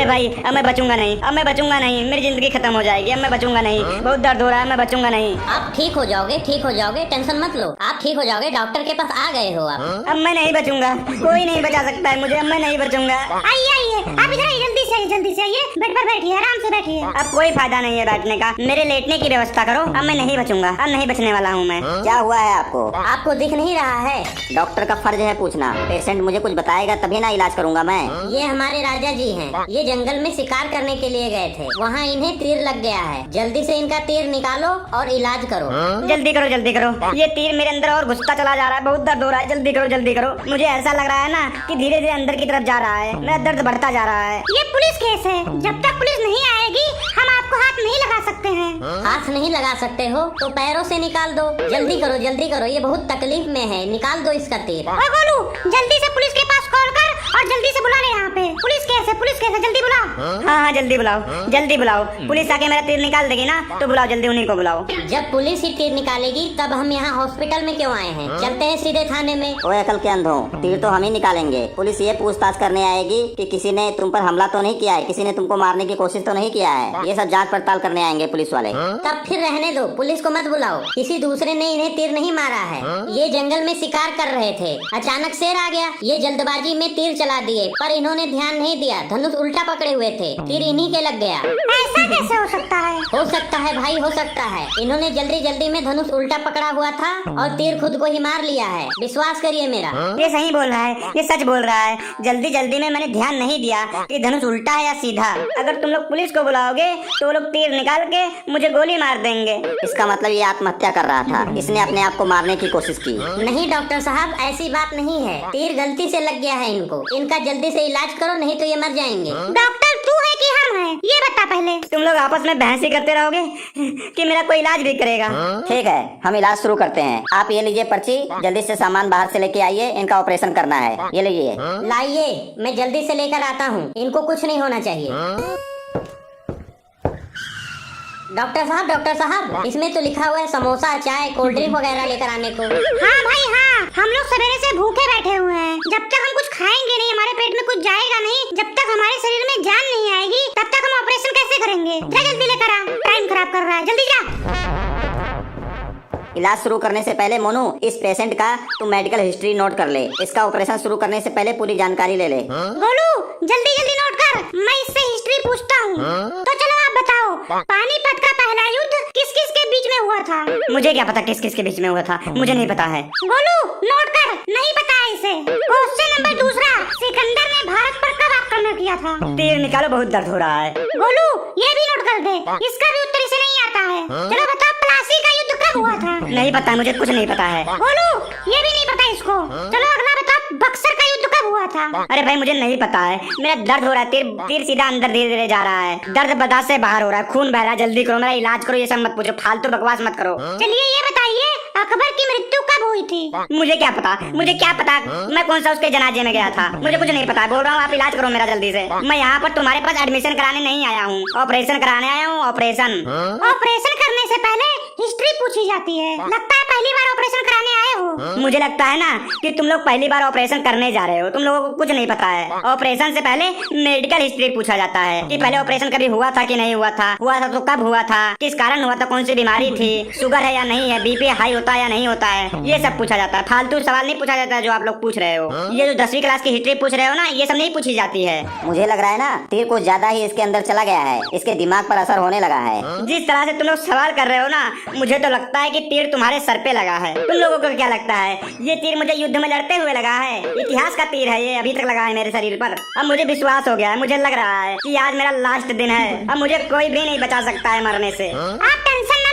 भाई अब मैं बचूंगा नहीं, अब मैं बचूंगा नहीं, मेरी जिंदगी खत्म हो जाएगी, अब मैं बचूंगा नहीं, बहुत दर्द हो रहा है, मैं बचूंगा नहीं। आप ठीक हो जाओगे, ठीक हो जाओगे, टेंशन मत लो, आप ठीक हो जाओगे, डॉक्टर के पास आ गए हो आप। अब मैं नहीं बचूंगा, कोई नहीं बचा सकता है मुझे, अब मैं नहीं बचूंगा। आइए आइए, आप इधर आइए, जल्दी से आइए, बेड पर बैठिए, आराम से बैठिए। अब कोई फायदा नहीं है बैठने का, मेरे लेटने की व्यवस्था करो, अब मैं नहीं बचूंगा, अब नहीं बचने वाला हूँ मैं। क्या हुआ है आपको? आपको दिख नहीं रहा है? डॉक्टर का फर्ज है पूछना, पेशेंट मुझे कुछ बताएगा तभी ना इलाज करूंगा मैं। ये हमारे राजा जी हैं, ये जंगल में शिकार करने के लिए गए थे, वहाँ इन्हें तीर लग गया है, जल्दी से इनका तीर निकालो और इलाज करो। जल्दी करो जल्दी करो, ये तीर मेरे अंदर और घुसता चला जा रहा है, बहुत दर्द हो रहा है, जल्दी करो जल्दी करो। मुझे ऐसा लग रहा है ना कि धीरे धीरे अंदर की तरफ जा रहा है, मेरा दर्द बढ़ता जा रहा है। ये पुलिस केस है, जब तक पुलिस नहीं आएगी हम आपको हाथ नहीं लगा सकते हैं। हाथ नहीं लगा सकते हो तो पैरों से निकाल दो, जल्दी करो, ये बहुत तकलीफ में है, निकाल दो इसका तीर। ओए गोलू, जल्दी से पुलिस के पास कॉल कर और जल्दी से बुला ले यहाँ पे, पुलिस केस है, जल्दी बुला। हाँ हाँ जल्दी बुलाओ, जल्दी बुलाओ, पुलिस आके मेरा तीर निकाल देगी ना, तो बुलाओ जल्दी, उन्हीं को बुलाओ। जब पुलिस ही तीर निकालेगी तब हम यहाँ हॉस्पिटल में क्यों आए हैं? चलते हैं सीधे थाने में। ओए अकल के अंधों, तीर तो हम ही निकालेंगे, पुलिस ये पूछताछ करने आएगी कि किसी ने तुम पर हमला तो नहीं किया है, किसी ने तुमको मारने की कोशिश तो नहीं किया है, ये सब जांच पड़ताल करने आएंगे पुलिस वाले। तब फिर रहने दो, पुलिस को मत बुलाओ, किसी दूसरे ने इन्हें तीर नहीं मारा है, ये जंगल में शिकार कर रहे थे, अचानक शेर आ गया, ये जल्दबाजी में तीर चला दिए, पर इन्होंने ध्यान नहीं दिया, धनुष उल्टा पकड़े हुए थे, तीर इन्हीं के लग गया। ऐसा कैसे हो सकता है? हो सकता है भाई, हो सकता है, इन्होंने जल्दी जल्दी में धनुष उल्टा पकड़ा हुआ था और तीर खुद को ही मार लिया है, विश्वास करिए मेरा। ये सही बोल रहा है, ये सच बोल रहा है, जल्दी जल्दी में मैंने ध्यान नहीं दिया कि धनुष उल्टा है या सीधा। अगर तुम लोग पुलिस को बुलाओगे तो वो लोग तीर निकाल के मुझे गोली मार देंगे। इसका मतलब ये आत्महत्या कर रहा था, इसने अपने आप को मारने की कोशिश की। नहीं डॉक्टर साहब, ऐसी बात नहीं है, तीर गलती से लग गया है इनको, इनका जल्दी से इलाज करो नहीं तो ये मर जाएंगे। डॉक्टर तू है कि हम हैं, ये बता पहले। तुम लोग आपस में बहस ही करते रहोगे कि मेरा कोई इलाज भी करेगा। ठीक है, हम इलाज शुरू करते हैं, आप ये लीजिए पर्ची, जल्दी से सामान बाहर से लेके आइए, इनका ऑपरेशन करना है, ये लीजिए। लाइए, मैं जल्दी से लेकर आता हूँ, इनको कुछ नहीं होना चाहिए। डॉक्टर साहब, इसमें तो लिखा हुआ है समोसा, चाय, कोल्ड ड्रिंक वगैरह लेकर आने को। हाँ भाई हाँ, हम लोग सवेरे से भूखे बैठे हुए हैं, जब तक हम कुछ खाएंगे नहीं, हमारे पेट में कुछ जाएगा नहीं, जब तक हमारे शरीर में जान नहीं आएगी, तब तक हम ऑपरेशन कैसे करेंगे? जा जल्दी लेकर आ, टाइम खराब कर रहा है, जल्दी जा। इलाज शुरू करने से पहले मोनू, इस पेशेंट का तुम मेडिकल हिस्ट्री नोट कर ले, इसका ऑपरेशन शुरू करने से पहले पूरी जानकारी ले ले। गोलू जल्दी जल्दी नोट कर, मैं इससे हिस्ट्री पूछता हूँ। तो चलो आप बताओ, पानीपत का पहला युद्ध किस किस के बीच में हुआ था? मुझे क्या पता किस किस के बीच में हुआ था, मुझे नहीं पता है। गोलू नोट कर, नहीं पता है इसे। क्वेश्चन नंबर दूसरा, सिकंदर ने भारत पर कब आक्रमण किया था? तीर निकालो, बहुत दर्द हो रहा है। गोलू ये भी नोट कर दे, इसका भी उत्तर इसे नहीं आता है। चलो बता, प्लासी का युद्ध कब हुआ था? नहीं पता, मुझे कुछ नहीं पता है। गोलू ये भी नहीं पता इसको। चलो अगला बता, बक्सर का युद्ध कब हुआ था? अरे भाई मुझे नहीं पता है, मेरा दर्द हो रहा है, तीर सीधा अंदर धीरे धीरे जा रहा है, दर्द बर्दाश्त से बाहर हो रहा है, खून बह रहा है, जल्दी करो, मेरा इलाज करो, ये सब मत पूछो, फालतू बकवास मत करो। चलिए ये बताइए, अकबर की मृत्यु कब हुई थी? मुझे क्या पता, मुझे क्या पता, मैं कौन सा उसके जनाजे में गया था, मुझे कुछ नहीं पता, बोल रहा हूँ आप इलाज करो मेरा जल्दी से। मैं यहाँ पर तुम्हारे पास एडमिशन कराने नहीं आया हूँ, ऑपरेशन कराने आया हूँ, ऑपरेशन। ऑपरेशन करने से पहले हिस्ट्री पूछी जाती है, लगता है पहली बार ऑपरेशन कराने आए हो। मुझे लगता है ना कि तुम लोग पहली बार ऑपरेशन करने जा रहे हो, तुम लोगों को कुछ नहीं पता है। ऑपरेशन से पहले मेडिकल हिस्ट्री पूछा जाता है कि पहले ऑपरेशन कभी हुआ था कि नहीं हुआ था तो कब हुआ था, किस कारण हुआ था, कौन सी बीमारी थी, शुगर है या नहीं है, बीपी हाई होता है या नहीं होता है, ये सब पूछा जाता है। फालतू सवाल नहीं पूछा जाता है जो आप लोग पूछ रहे हो, ये जो 10वीं क्लास की हिस्ट्री पूछ रहे हो ना, ये सब नहीं पूछी जाती है। मुझे लग रहा है ना तीर कुछ ज्यादा ही इसके अंदर चला गया है, इसके दिमाग पर असर होने लगा है। जिस तरह से तुम लोग सवाल कर रहे हो ना, मुझे तो लगता है कि तीर तुम्हारे सर पे लगा है। तुम लोगों को क्या लगता है ये तीर मुझे युद्ध में लड़ते हुए लगा है? इतिहास का तीर है ये, अभी तक लगा है मेरे शरीर पर। अब मुझे विश्वास हो गया है, मुझे लग रहा है कि आज मेरा लास्ट दिन है, अब मुझे कोई भी नहीं बचा सकता है मरने से। आप टेंशन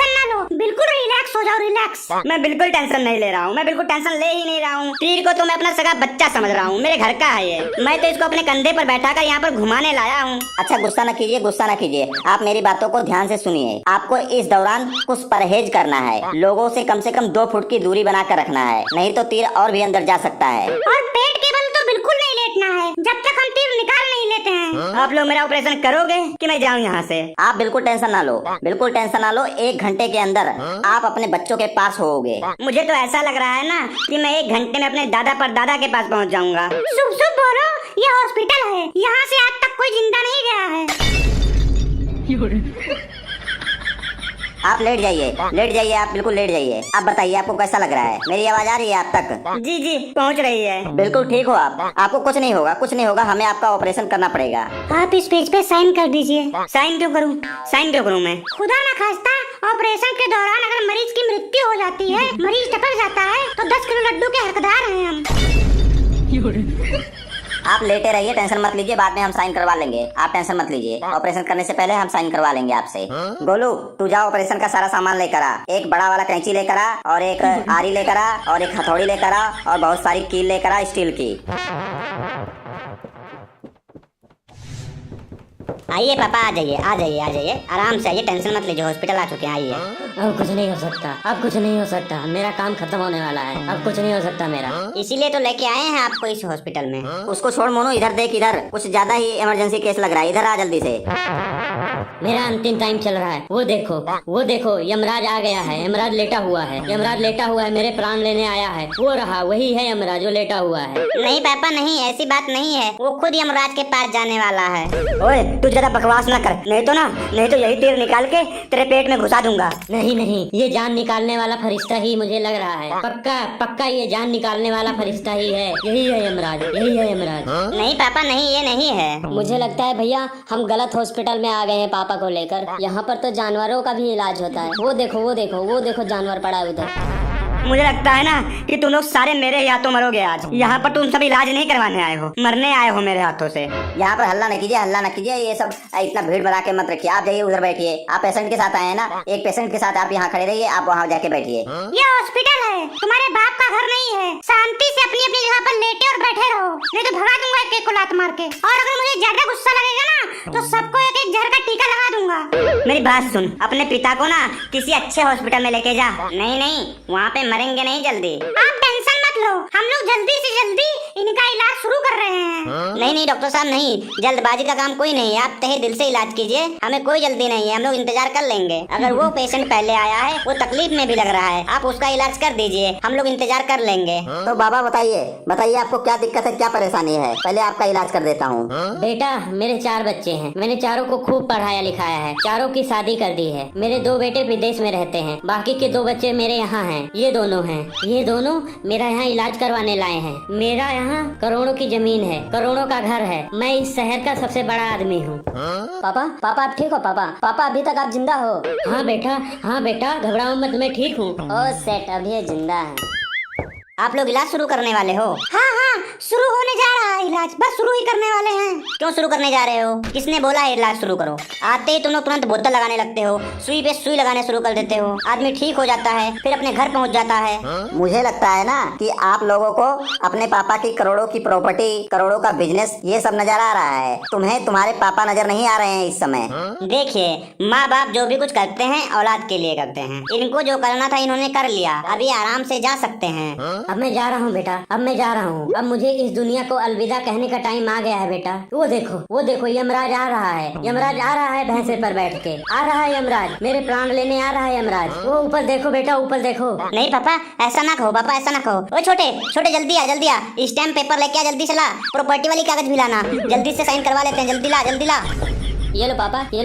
ना लो, बिल्कुल रिलैक्स हो जाओ, रिलैक्स। मैं बिल्कुल टेंशन नहीं ले रहा हूँ, मैं बिल्कुल टेंशन ले ही नहीं रहा हूँ। तीर को तो मैं अपना सगा बच्चा समझ रहा हूँ, मेरे घर का है ये, मैं तो इसको अपने कंधे पर बैठाकर यहाँ पर घुमाने लाया हूँ। अच्छा गुस्सा न कीजिए, गुस्सा न कीजिए, आप मेरी बातों को ध्यान से सुनिए। आपको इस दौरान कुछ परहेज करना है, लोगों से कम 2 फुट की दूरी बनाकर रखना है, नहीं तो तीर और भी अंदर जा सकता है। और पेट के बल तो बिल्कुल नहीं लेटना है जब तक हम तीर निकाल नहीं लेते हैं। आप लोग मेरा ऑपरेशन करोगे कि मैं जाऊँ यहाँ से? आप बिल्कुल टेंशन ना लो, बिल्कुल टेंशन ना लो, 1 घंटे के अंदर आप अपने बच्चों के पास होगे। मुझे तो ऐसा लग रहा है ना कि मैं 1 घंटे में अपने दादा परदादा के पास पहुँच जाऊंगा। शुभ शुभ बोलो, ये हॉस्पिटल है, यहाँ से आज तक कोई जिंदा नहीं गया है। आप लेट जाइए, आप बिल्कुल लेट जाइए। आप बताइए आपको कैसा लग रहा है? मेरी आवाज आ रही है आप तक? जी जी पहुंच रही है। बिल्कुल ठीक हो आप? आपको कुछ नहीं होगा, हमें आपका ऑपरेशन करना पड़ेगा। आप इस पेज पे साइन कर दीजिए। साइन क्यों करूं मैं? खुदा ना खास्ता ऑपरेशन के दौरान अगर मरीज की मृत्यु हो जाती है, मरीज टपक जाता है, तो 10 किलो लड्डू के हकदार हैं हम। आप लेटे रहिए, टेंशन मत लीजिए, बाद में हम साइन करवा लेंगे। आप टेंशन मत लीजिए, ऑपरेशन करने से पहले हम साइन करवा लेंगे आपसे। गोलू तू जा ऑपरेशन का सारा सामान लेकर आ। एक बड़ा वाला कैंची लेकर आ, और एक आरी लेकर आ, और एक हथौड़ी लेकर आ, और बहुत सारी कील लेकर आ स्टील की। आइए पापा, आ जाइए आराम से आइए, टेंशन मत लीजिए, हॉस्पिटल आ चुके हैं। आइए। अब कुछ नहीं हो सकता, मेरा काम खत्म होने वाला है। अब कुछ नहीं हो सकता मेरा। इसीलिए तो लेके आए हैं आपको इस हॉस्पिटल में। उसको छोड़ मोनू, इधर देख, इधर कुछ ज्यादा ही इमरजेंसी केस लग रहा है, इधर आ जल्दी से। मेरा अंतिम टाइम चल रहा है। वो देखो यमराज आ गया है। यमराज लेटा हुआ है, मेरे प्राण लेने आया है। वो रहा, वही है यमराज जो लेटा हुआ है। नहीं पापा नहीं, ऐसी बात नहीं है, वो खुद यमराज के पास जाने वाला है। ओए तू ज्यादा बकवास ना कर, नहीं तो यही तीर निकाल के तेरे पेट में घुसा दूंगा। नहीं, ये जान निकालने वाला फरिश्ता ही मुझे लग रहा है। पक्का ये जान निकालने वाला फरिश्ता ही है। यही है यमराज। नहीं पापा नहीं, ये नहीं है। मुझे लगता है भैया हम गलत हॉस्पिटल में आ गए हैं पापा को लेकर। यहाँ पर तो जानवरों का भी इलाज होता है। वो देखो जानवर पड़ा है उधर। मुझे लगता है ना कि तुम लोग सारे मेरे हाथों मरोगे आज। यहाँ पर तुम सब इलाज नहीं करवाने आए हो, मरने आए हो मेरे हाथों से। यहाँ पर हल्ला न कीजिए, ये सब इतना भीड़ भरा के मत रखिए। आप जाइए उधर बैठिए, आप पेशेंट के साथ आए हैं ना, एक पेशेंट के साथ आप यहाँ खड़े रहिए, आप वहाँ जाके बैठिए। ये हॉस्पिटल है, तुम्हारे बाप का घर नहीं है। शांति से अपनी अपनी जगह पर लेटे और बैठे रहो, नहीं तो भगा दूंगा एक को लात मार के। और अगर मुझे ज्यादा गुस्सा लगेगा ना, तो सबको एक एक जहर का टीका लगा दूंगा। मेरी बात सुन, अपने पिता को ना किसी अच्छे हॉस्पिटल में लेके जा। नहीं, वहाँ पे मरेंगे नहीं जल्दी। आप टेंशन मत लो, हम लोग जल्दी से जल्दी इनका इलाज शुरू कर रहे हैं। नहीं डॉक्टर साहब नहीं, जल्दबाजी का काम कोई नहीं है, आप तहे दिल से इलाज कीजिए, हमें कोई जल्दी नहीं है, हम लोग इंतजार कर लेंगे। अगर वो पेशेंट पहले आया है, वो तकलीफ में भी लग रहा है, आप उसका इलाज कर दीजिए, हम लोग इंतजार कर लेंगे। तो बाबा बताइए आपको क्या दिक्कत है, क्या परेशानी है? पहले आपका इलाज कर देता हूँ। बेटा मेरे 4 बच्चे हैं, मैंने चारों को खूब पढ़ाया लिखाया है, चारों की शादी कर दी है। मेरे 2 बेटे विदेश में रहते हैं, बाकी के 2 बच्चे मेरे यहाँ हैं। ये दोनों मेरा यहाँ इलाज करवाने लाए हैं। मेरा यहाँ करोड़ों की जमीन है, करोड़ों का घर है, मैं इस शहर का सबसे बड़ा आदमी हूँ। पापा आप ठीक हो? पापा अभी तक आप जिंदा हो? हाँ बेटा घबराओ मत, मैं ठीक हूँ। ओ सेठ अभी ये जिंदा है। आप लोग इलाज शुरू करने वाले हो? हाँ शुरू होने जा रहा है इलाज, बस शुरू ही करने वाले हैं। क्यों शुरू करने जा रहे हो? किसने बोला है इलाज शुरू करो? आते ही तुम लोग तुरंत बोतल लगाने लगते हो, सुई पे सुई लगाने शुरू कर देते हो, आदमी ठीक हो जाता है, फिर अपने घर पहुंच जाता है। मुझे लगता है ना कि आप लोगों को अपने पापा की करोड़ों की प्रॉपर्टी, करोड़ों का बिजनेस, ये सब नजर आ रहा है। तुम्हें तुम्हारे पापा नजर नहीं आ रहे हैं इस समय। देखिए माँ बाप जो भी कुछ करते हैं औलाद के लिए करते हैं, इनको जो करना था इन्होंने कर लिया, अभी आराम से जा सकते हैं। अब मैं जा रहा हूँ बेटा, अब मुझे इस दुनिया को अलविदा कहने का टाइम आ गया है बेटा। वो देखो यमराज आ रहा है भैंसे पर बैठ के आ रहा है यमराज, मेरे प्राण लेने आ रहा है यमराज। वो ऊपर देखो बेटा, ऊपर देखो। नहीं पापा ऐसा ना कहो, पापा ऐसा ना कहो। ओ छोटे जल्दी आ, स्टैम्प पेपर लेके आ, जल्दी से ला, प्रॉपर्टी वाली कागज भी लाना, जल्दी से साइन करवा लेते हैं, जल्दी ला। ये लो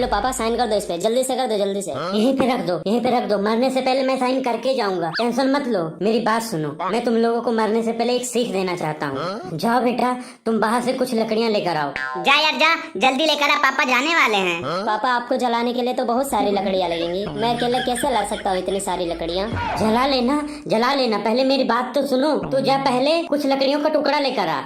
पापा साइन कर दो इस पे, जल्दी से कर दो, जल्दी से। यहीं पे रख दो, मरने से पहले मैं साइन करके जाऊंगा, टेंशन मत लो। मेरी बात सुनो, मैं तुम लोगों को मरने से पहले एक सीख देना चाहता हूँ। जाओ बेटा, तुम बाहर से कुछ लकड़ियाँ लेकर आओ। जा यार जा, जल्दी लेकर आ, पापा जाने वाले हैं। पापा आपको जलाने के लिए तो बहुत सारी लकड़ियाँ लगेंगी, मैं अकेले कैसे ला सकता हूँ इतनी सारी लकड़ियाँ? जला लेना, पहले मेरी बात तो सुनो। तू जा पहले कुछ लकड़ियों का टुकड़ा लेकर आ।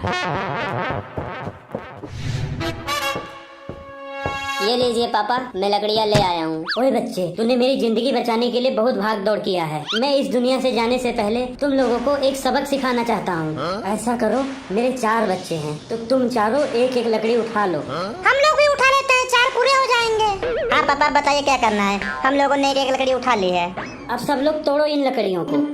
ये लीजिए पापा, मैं लकड़ियाँ ले आया हूँ। ओए बच्चे, तूने मेरी जिंदगी बचाने के लिए बहुत भाग दौड़ किया है। मैं इस दुनिया से जाने से पहले तुम लोगों को एक सबक सिखाना चाहता हूँ। ऐसा करो, मेरे 4 बच्चे हैं, तो तुम चारों एक एक लकड़ी उठा लो। हम लोग भी उठा लेते हैं, 4 पूरे हो जाएंगे। हाँ पापा बताइए क्या करना है? हम लोगों ने एक लकड़ी उठा ली है। अब सब लोग तोड़ो इन लकड़ियों को।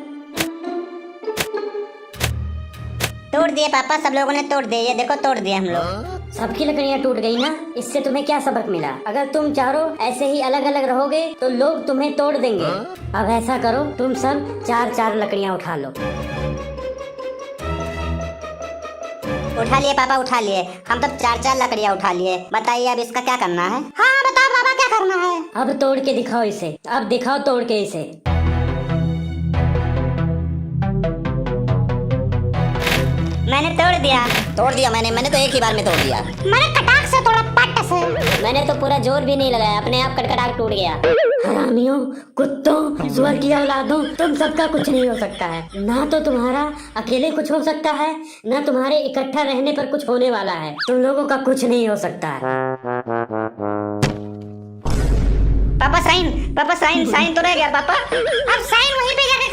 तोड़ दिए पापा, सब लोगों ने तोड़ दिए, ये देखो तोड़ दिए हम लोग। सबकी लकड़ियाँ टूट गई ना? इससे तुम्हें क्या सबक मिला? अगर तुम चारों ऐसे ही अलग अलग रहोगे तो लोग तुम्हें तोड़ देंगे। अब ऐसा करो, तुम सब 4-4 लकड़ियाँ उठा लो। उठा लिए पापा, उठा लिए। हम तो 4-4 लकड़ियाँ उठा लिए। बताइए अब इसका क्या करना है? हाँ बताओ पापा क्या करना है? अब तोड़ के दिखाओ इसे, अब दिखाओ तोड़ के इसे। मैंने तोड़ दिया। तोड़ दिया मैंने तो एक ही बार में तोड़ दिया। मैंने कटाक से तोड़ा, पट से। मैंने तो पूरा जोर भी नहीं लगाया, अपने आप कटकटाक टूट गया। हरामियों, कुत्तों, सुअर की औलादों, तुम सबका कुछ नहीं हो सकता है। ना तो तुम्हारा अकेले कुछ हो सकता है, ना तुम्हारे इकट्ठा रहने पर कुछ होने वाला है। तुम लोगों का कुछ नहीं हो सकता है। पापा साइन तो रह गया पापा। अब साइन वहीं पे जाके